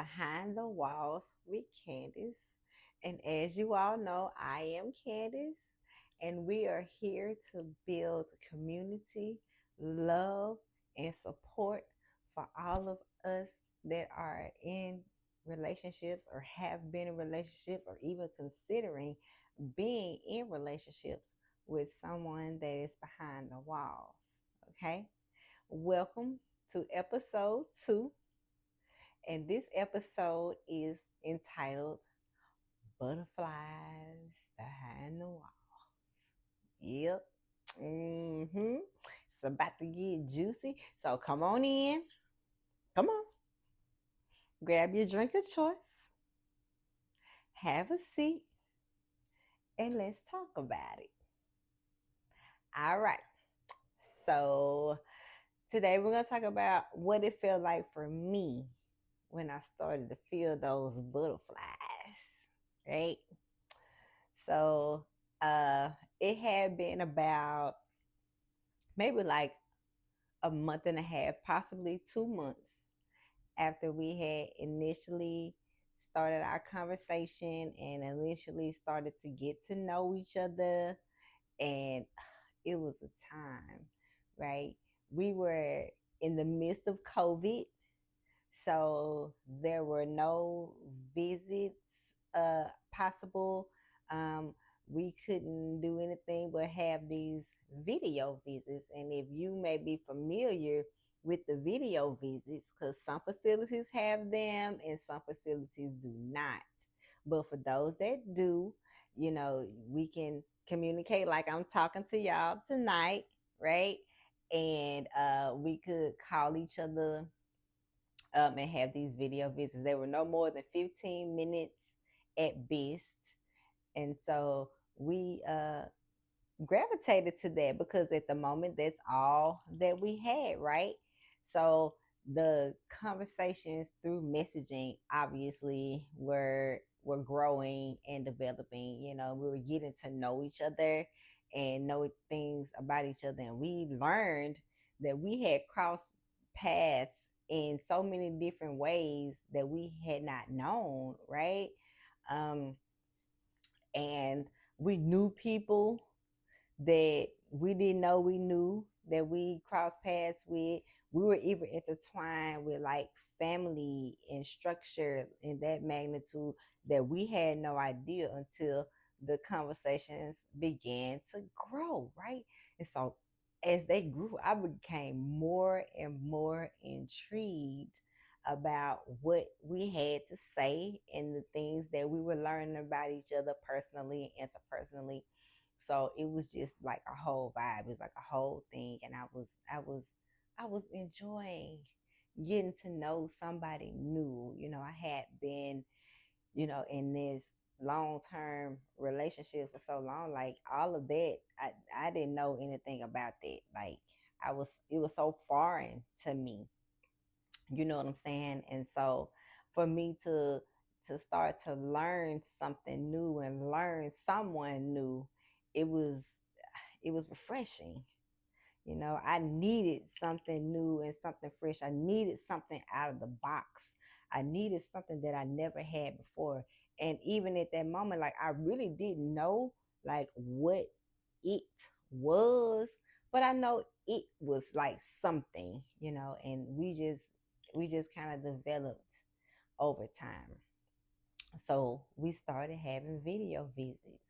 Behind the Walls with Candace. And as you all know, I am Candace, and we are here to build community, love, and support for all of us that are in relationships or have been in relationships or even considering being in relationships with someone that is behind the walls. Okay? Welcome to episode 2, and this episode is entitled Butterflies Behind the Wall. Yep. It's about to get juicy. So come on in. Come on. Grab your drink of choice. Have a seat. And let's talk about it. All right. So today we're going to talk about what it felt like for me when I started to feel those butterflies. Right? So uh it had been about maybe like a month and a half, possibly 2 months after we had initially started our conversation and initially started to get to know each other. And it was a time, right? We were in the midst of COVID, so there were no visits possible. Um, we couldn't do anything but have these video visits. And if you may be familiar with the video visits, because some facilities have them and some facilities do not. But for those that do, we can communicate like I'm talking to y'all tonight, right? And we could call each other and have these video visits. They were no more than 15 minutes at best. And so we gravitated to that because at the moment that's all that we had, right? So the conversations through messaging obviously were growing and developing. We were getting to know each other and know things about each other, and we learned that we had crossed paths in so many different ways that we had not known, right? um and we knew people that we didn't know we knew that we crossed paths with. We were even intertwined with like family and structure in that magnitude that we had no idea until the conversations began to grow, right? And so as they grew, I became more and more intrigued about what we had to say and the things that we were learning about each other personally and interpersonally. So it was just like a whole vibe. It was like a whole thing, and I was enjoying getting to know somebody new. I had been, in this long term relationship for so long. Like all of that, I didn't know anything about that. Like it was so foreign to me. You know what I'm saying? And so for me to start to learn something new and learn someone new, it was it was refreshing. I needed something new and something fresh. I needed something out of the box. I needed something that I never had before. And even at that moment, like I really didn't know like what it was, but I know it was like something, and we just kind of developed over time. So we started having video visits.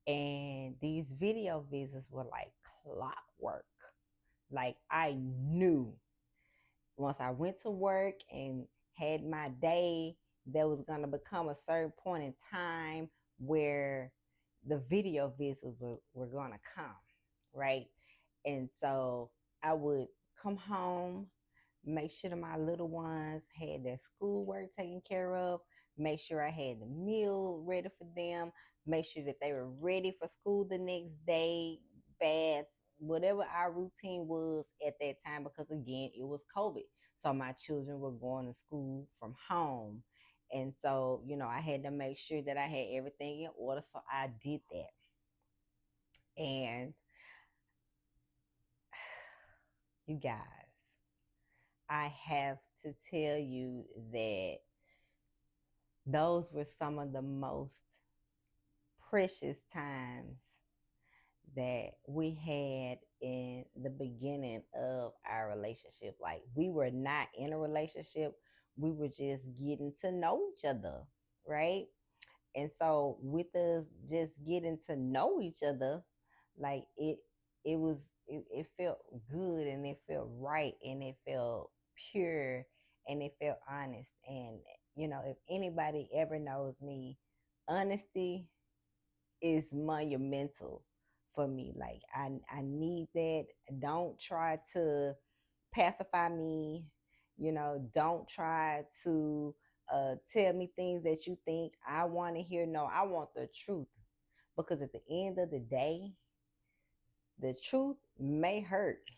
And these video visits were like clockwork. Like I knew once I went to work and had my day, there was going to become a certain point in time where the video visits were going to come, right? And so I would come home, make sure that my little ones had their schoolwork taken care of, make sure I had the meal ready for them, make sure that they were ready for school the next day, baths, whatever our routine was at that time, because again, it was COVID. So my children were going to school from home. And so, I had to make sure that I had everything in order. So I did that. And you guys, I have to tell you that those were some of the most precious times that we had in the beginning of our relationship. Like, we were not in a relationship, we were just getting to know each other, right? And so with us just getting to know each other, like it was it felt good, and it felt right, and it felt pure, and it felt honest. And if anybody ever knows me, honesty is monumental for me. Like, I need that. Don't try to pacify me. Don't try to tell me things that you think I want to hear. No, I want the truth, because at the end of the day, the truth may hurt,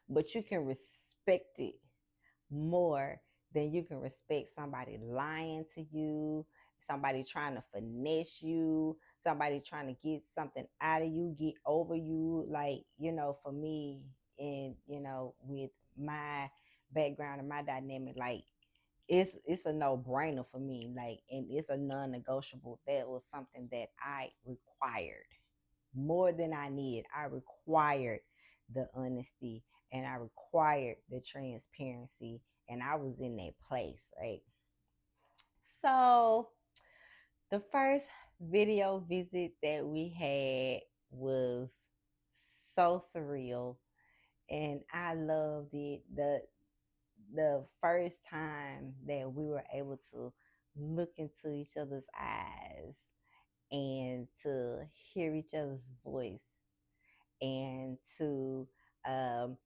but you can respect it more than you can respect somebody lying to you, somebody trying to finesse you, somebody trying to get something out of you, get over you. Like, for me, and with my background and my dynamic, like, it's a no-brainer for me. Like, and it's a non-negotiable. That was something that I required more than I needed. I required the honesty, and I required the transparency, and I was in that place, right? So the first video visit that we had was so surreal, and I loved it. The first time that we were able to look into each other's eyes and to hear each other's voice, and to um,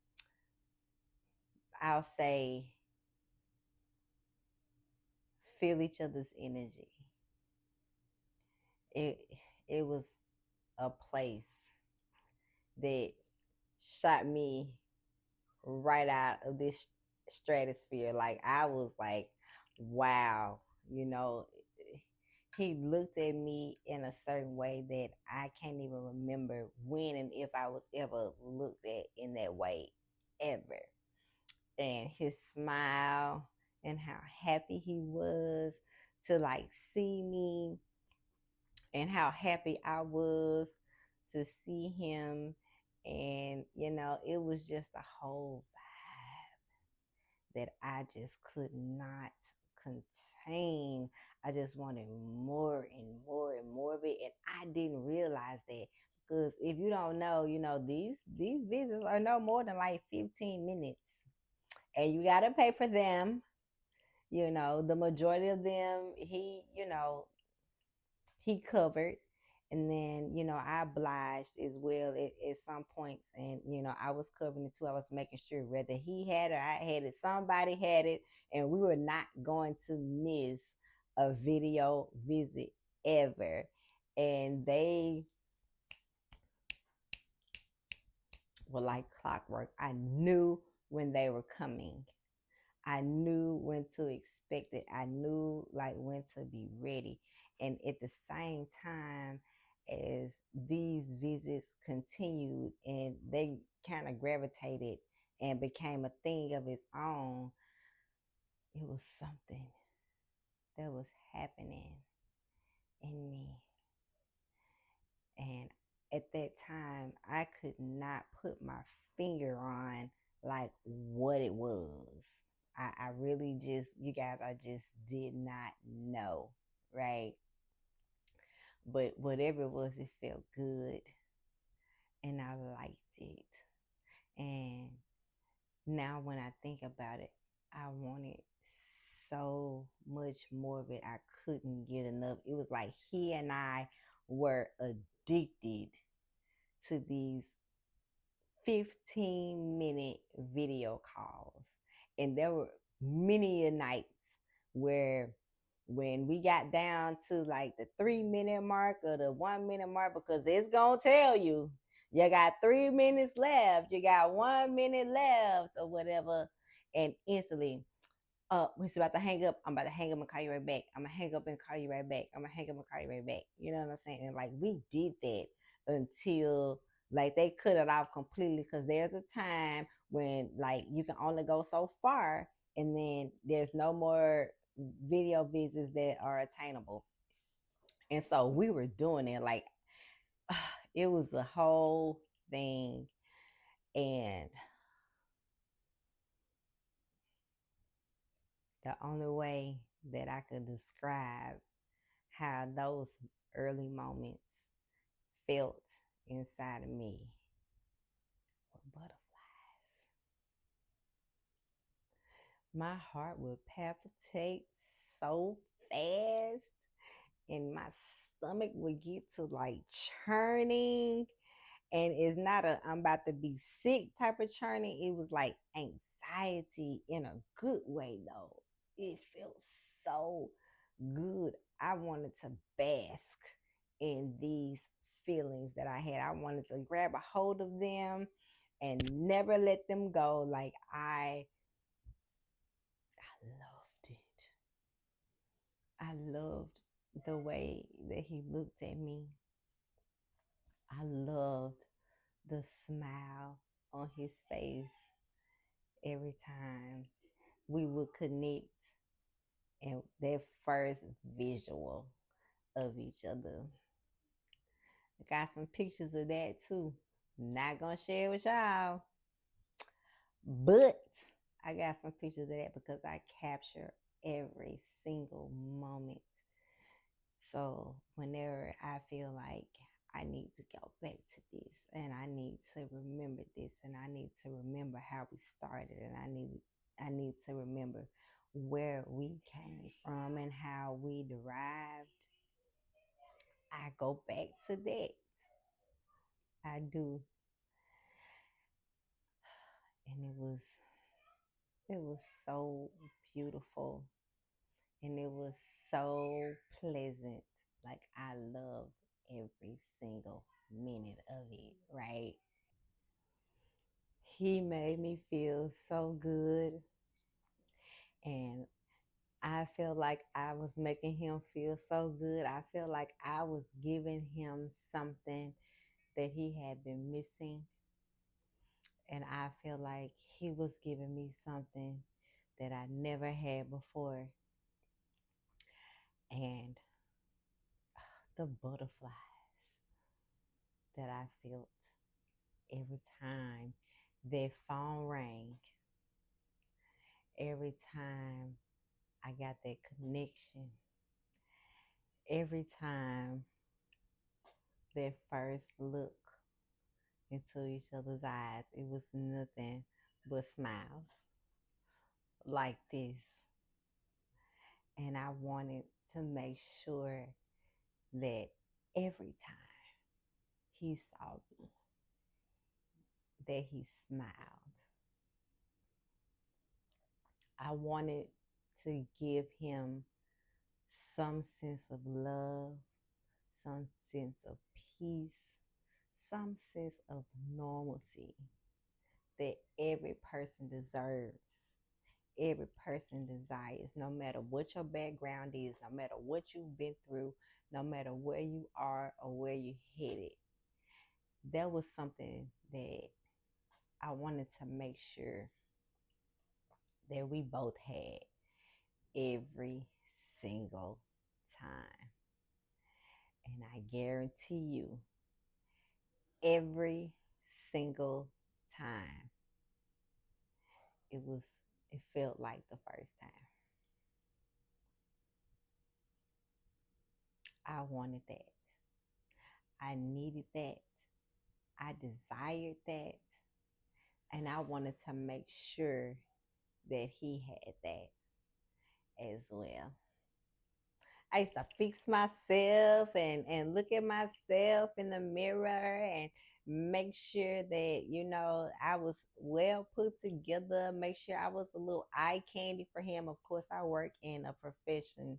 I'll say, feel each other's energy. It it was a place that shot me right out of this stratosphere. Like, I was like, wow, you know, he looked at me in a certain way that I can't even remember when and if I was ever looked at in that way ever. And his smile, and how happy he was to like see me, and how happy I was to see him. And it was just a whole vibe that I just could not contain. I just wanted more and more and more of it, and I didn't realize that, because if you don't know, these visits are no more than like 15 minutes, and you got to pay for them. The majority of them, he covered. And then, I obliged as well at some points. And, I was covering it too. I was making sure whether he had it or I had it, somebody had it. And we were not going to miss a video visit ever. And they were like clockwork. I knew when they were coming. I knew when to expect it. I knew like when to be ready. And at the same time as these visits continued and they kind of gravitated and became a thing of its own, it was something that was happening in me. And at that time, I could not put my finger on like what it was. I really just, you guys, I just did not know, right? But whatever it was, it felt good, and I liked it. And now when I think about it, I wanted so much more of it. I couldn't get enough. It was like he and I were addicted to these 15-minute video calls. And there were many a nights where when we got down to like the 3-minute mark or the 1 minute mark, because it's gonna tell you, you got 3 minutes left, you got 1 minute left, or whatever, and instantly, he's about to hang up. I'm about to hang up and call you right back. I'm gonna hang up and call you right back. I'm gonna hang up and call you right back. You know what I'm saying? And like, we did that until like they cut it off completely, because there's a time when like you can only go so far and then there's no more video visits that are attainable. And so we were doing it like it was a whole thing. And the only way that I could describe how those early moments felt inside of me were butterflies. My heart would palpitate so fast, and my stomach would get to like churning. And it's not a I'm about to be sick type of churning. It was like anxiety in a good way though. It felt so good. I wanted to bask in these feelings that I had. I wanted to grab a hold of them and never let them go. Like I loved it. I loved the way that he looked at me. I loved the smile on his face every time we would connect, and that first visual of each other. I got some pictures of that too. Not gonna share with y'all, but I got some pictures of that because I capture every single moment. So whenever I feel like I need to go back to this and I need to remember this and I need to remember how we started and I need to remember where we came from and how we derived, I go back to that. I do. And it was so beautiful and it was so pleasant. Like I loved every single minute of it, right? He made me feel so good, and I feel like I was making him feel so good. I feel like I was giving him something that he had been missing, and I feel like he was giving me something that I never had before. And the butterflies that I felt every time that phone rang, every time I got that connection, every time that first look into each other's eyes, it was nothing but smiles like this. And I wanted to make sure that every time he saw me, that he smiled. I wanted to give him some sense of love, some sense of peace, some sense of normalcy that every person deserves, every person desires, no matter what your background is, no matter what you've been through, no matter where you are or where you're headed. That was something that I wanted to make sure that we both had every single time. And I guarantee you, every single time, it was, it felt like the first time. I wanted that. I needed that. I desired that. And I wanted to make sure that he had that as well. I used to fix myself and look at myself in the mirror and make sure that, I was well put together, make sure I was a little eye candy for him. Of course, I work in a profession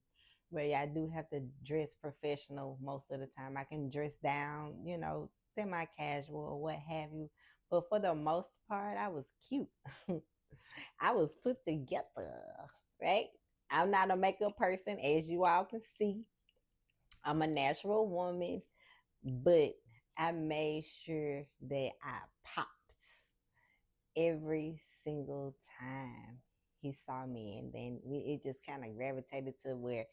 where I do have to dress professional most of the time. I can dress down, semi casual or what have you. But for the most part, I was cute. I was put together, right? I'm not a makeup person, as you all can see. I'm a natural woman, but I made sure that I popped every single time he saw me, and then it just kind of gravitated to where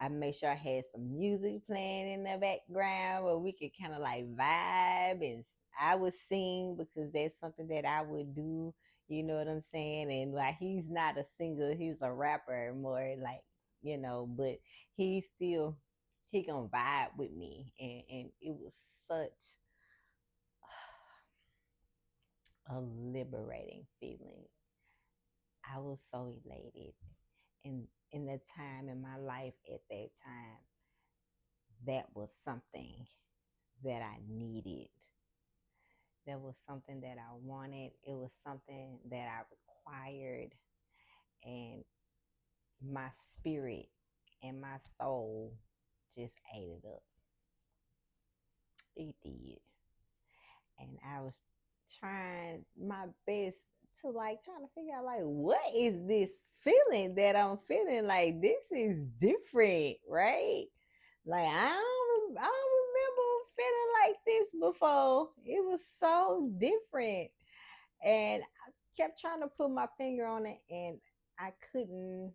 I made sure I had some music playing in the background where we could kind of like vibe, and I would sing because that's something that I would do. You know what I'm saying? And like he's not a singer, he's a rapper more like, but he still he gonna vibe with me, and it was such a liberating feeling. I was so elated, and in the time in my life at that time, that was something that I needed. That was something that I wanted. It was something that I required. And my spirit and my soul just ate it up. It did. And I was trying my best to like trying to figure out like what is this feeling that I'm feeling, like this is different, right? Like I don't remember feeling like this before. It was so different. And I kept trying to put my finger on it, and I couldn't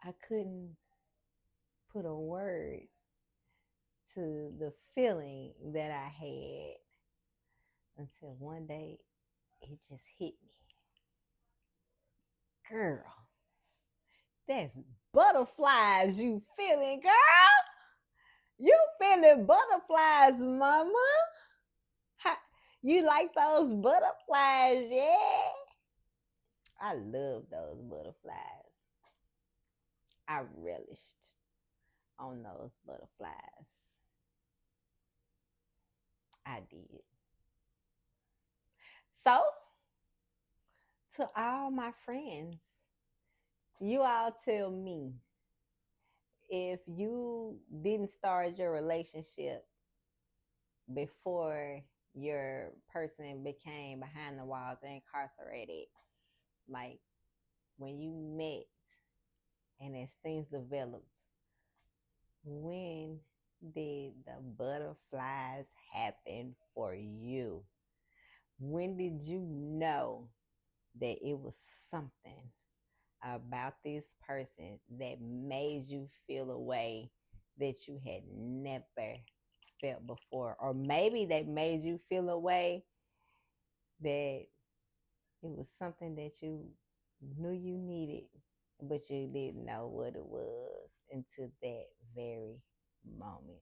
I couldn't put a word to the feeling that I had until one day it just hit me. Girl, that's butterflies you feeling, girl. You feeling butterflies, mama. Ha- You like those butterflies, yeah? I love those butterflies. I relished on those butterflies. I did. So, to all my friends, you all tell me, if you didn't start your relationship before your person became behind the walls or incarcerated, like when you met and as things developed, when did the butterflies happen for you? When did you know that it was something about this person that made you feel a way that you had never felt before? Or maybe they made you feel a way that it was something that you knew you needed, but you didn't know what it was until that very moment.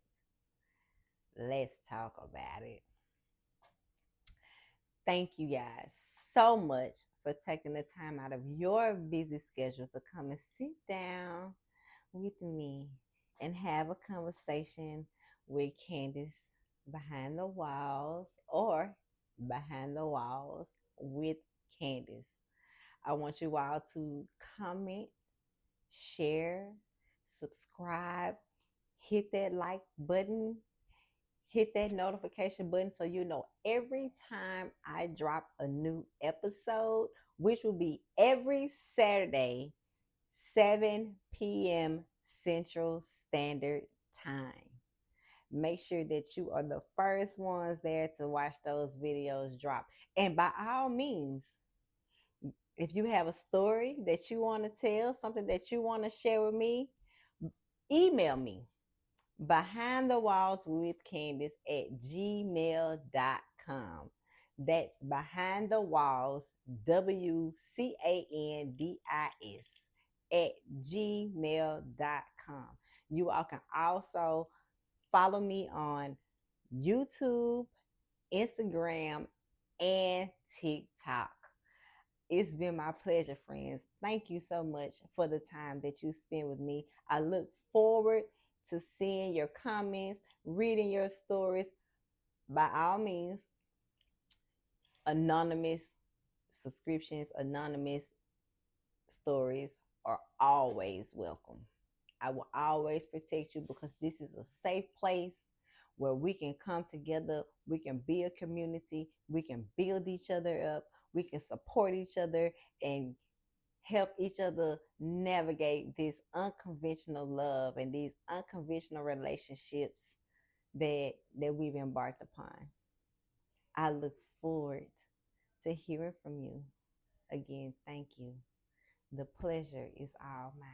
Let's talk about it. Thank you guys so much for taking the time out of your busy schedule to come and sit down with me and have a conversation with Candace behind the walls, or behind the walls with Candace. I want you all to comment, share, subscribe, hit that like button, hit that notification button so you know every time I drop a new episode, which will be every Saturday, 7 p.m. Central Standard Time. Make sure that you are the first ones there to watch those videos drop. And by all means, if you have a story that you want to tell, something that you want to share with me, email me behind the walls with Candace at gmail.com. That's behind the walls, WCANDIS at gmail.com. You all can also follow me on YouTube, Instagram, and TikTok. It's been my pleasure, friends. Thank you so much for the time that you spend with me. I look forward to seeing your comments, reading your stories. By all means, anonymous subscriptions, anonymous stories are always welcome. I will always protect you because this is a safe place where we can come together, we can be a community, we can build each other up, we can support each other, and help each other navigate this unconventional love and these unconventional relationships that we've embarked upon. I look forward to hearing from you. Again, thank you. The pleasure is all mine.